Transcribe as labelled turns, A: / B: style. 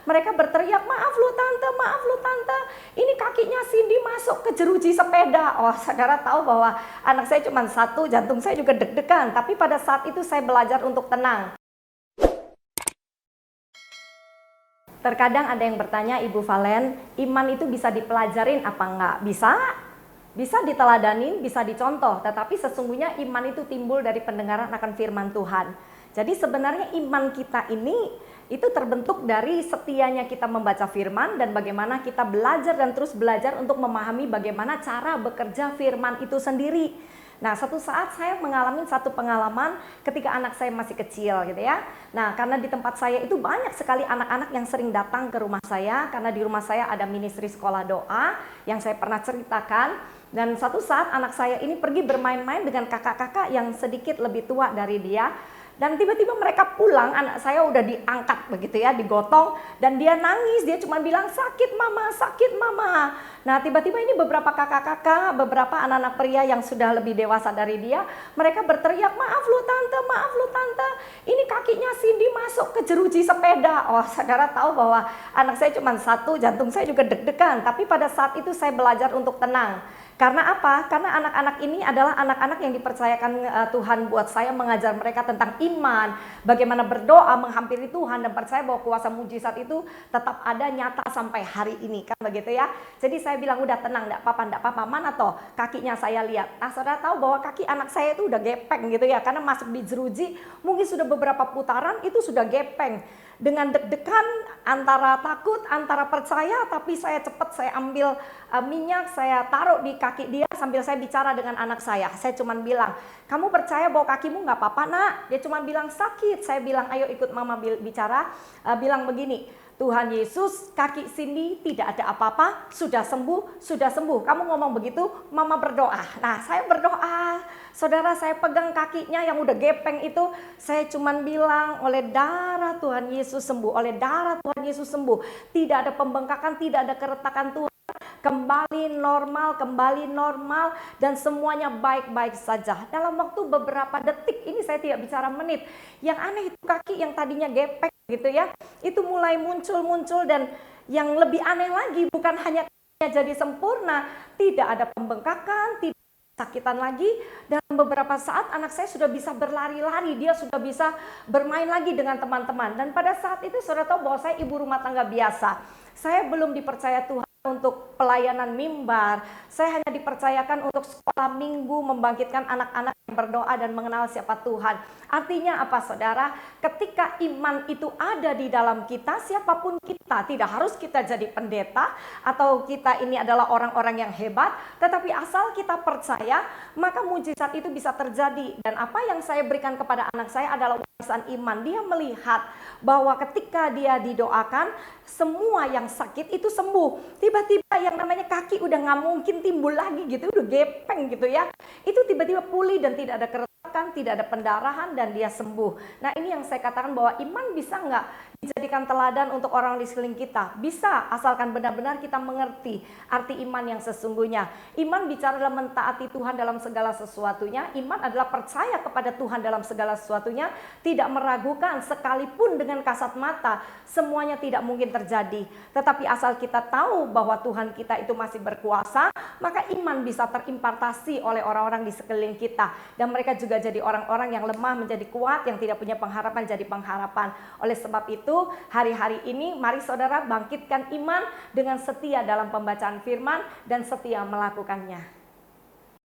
A: Mereka berteriak, maaf lu tante, ini kakinya Cindy masuk ke jeruji sepeda. Oh, saudara tahu bahwa anak saya cuma satu, jantung saya juga deg-degan. Tapi pada saat itu saya belajar untuk tenang. Terkadang ada yang bertanya, Ibu Valen, iman itu bisa dipelajarin apa enggak? Bisa diteladanin, bisa dicontoh, tetapi sesungguhnya iman itu timbul dari pendengaran akan firman Tuhan. Jadi sebenarnya iman kita ini itu terbentuk dari setianya kita membaca firman dan bagaimana kita belajar dan terus belajar untuk memahami bagaimana cara bekerja firman itu sendiri. Nah, satu saat saya mengalami satu pengalaman ketika anak saya masih kecil gitu ya. Nah, karena di tempat saya itu banyak sekali anak-anak yang sering datang ke rumah saya karena di rumah saya ada ministry sekolah doa yang saya pernah ceritakan. Dan satu saat anak saya ini pergi bermain-main dengan kakak-kakak yang sedikit lebih tua dari dia. Dan tiba-tiba mereka pulang, anak saya udah diangkat begitu ya, digotong. Dan dia nangis, dia cuma bilang sakit mama, sakit mama. Nah tiba-tiba ini beberapa kakak-kakak, beberapa anak-anak pria yang sudah lebih dewasa dari dia. Mereka berteriak, maaf lu tante, ini kakinya Cindy masuk ke jeruji sepeda. Oh, saudara tahu bahwa anak saya cuma satu, jantung saya juga deg-degan. Tapi pada saat itu saya belajar untuk tenang. Karena apa? Karena anak-anak ini adalah anak-anak yang dipercayakan Tuhan buat saya mengajar mereka tentang iman, bagaimana berdoa, menghampiri Tuhan dan percaya bahwa kuasa mujizat itu tetap ada nyata sampai hari ini, kan begitu ya. Jadi saya bilang udah tenang, enggak apa-apa, mana toh kakinya saya lihat. Nah, saudara tahu bahwa kaki anak saya itu udah gepeng gitu ya, karena masuk di jeruji mungkin sudah beberapa putaran itu sudah gepeng. Dengan deg-degan antara takut, antara percaya, tapi saya cepat saya ambil minyak, saya taruh di kaki dia sambil saya bicara dengan anak saya. Saya cuma bilang, kamu percaya bahwa kakimu nggak apa-apa nak? Dia cuma bilang sakit. Saya bilang, ayo ikut mama bicara, bilang begini, Tuhan Yesus, kaki Cindy tidak ada apa-apa, sudah sembuh, sudah sembuh. Kamu ngomong begitu, mama berdoa. Nah, saya berdoa. Saudara, saya pegang kakinya yang udah gepeng itu, saya cuman bilang, oleh darah Tuhan Yesus sembuh, oleh darah Tuhan Yesus sembuh. Tidak ada pembengkakan, tidak ada keretakan Tuhan. Kembali normal dan semuanya baik-baik saja. Dalam waktu beberapa detik, ini saya tidak bicara menit. Yang aneh itu kaki yang tadinya gepeng gitu ya, itu mulai muncul dan yang lebih aneh lagi bukan hanya jadi sempurna, tidak ada pembengkakan, tidak sakitan lagi. Dalam beberapa saat anak saya sudah bisa berlari-lari, dia sudah bisa bermain lagi dengan teman-teman. Dan pada saat itu saudara tahu bahwa saya ibu rumah tangga biasa. Saya belum dipercaya Tuhan untuk pelayanan mimbar. Saya hanya dipercayakan untuk sekolah minggu, membangkitkan anak-anak yang berdoa dan mengenal siapa Tuhan. Artinya apa saudara? Ketika iman itu ada di dalam kita, siapapun kita, tidak harus kita jadi pendeta atau kita ini adalah orang-orang yang hebat, tetapi asal kita percaya, maka mujizat itu bisa terjadi. Dan apa yang saya berikan kepada anak saya adalah warisan iman. Dia melihat bahwa ketika dia didoakan, semua yang sakit itu sembuh. Tiba-tiba yang namanya kaki udah nggak mungkin timbul lagi gitu, udah gepeng gitu ya. Itu tiba-tiba pulih dan tidak ada keretakan, tidak ada pendarahan dan dia sembuh. Nah ini yang saya katakan bahwa iman bisa nggak dijadikan teladan untuk orang di sekeliling kita? Bisa, asalkan benar-benar kita mengerti arti iman yang sesungguhnya. Iman bicara dalam mentaati Tuhan dalam segala sesuatunya. Iman adalah percaya kepada Tuhan dalam segala sesuatunya, tidak meragukan sekalipun dengan kasat mata. Semuanya tidak mungkin terjadi. Tetapi asal kita tahu bahwa Tuhan kita itu masih berkuasa, maka iman bisa terimpartasi oleh orang-orang di sekeliling kita. Dan mereka juga jadi orang-orang yang lemah menjadi kuat, yang tidak punya pengharapan jadi pengharapan. Oleh sebab itu, hari-hari ini mari saudara bangkitkan iman dengan setia dalam pembacaan firman dan setia melakukannya.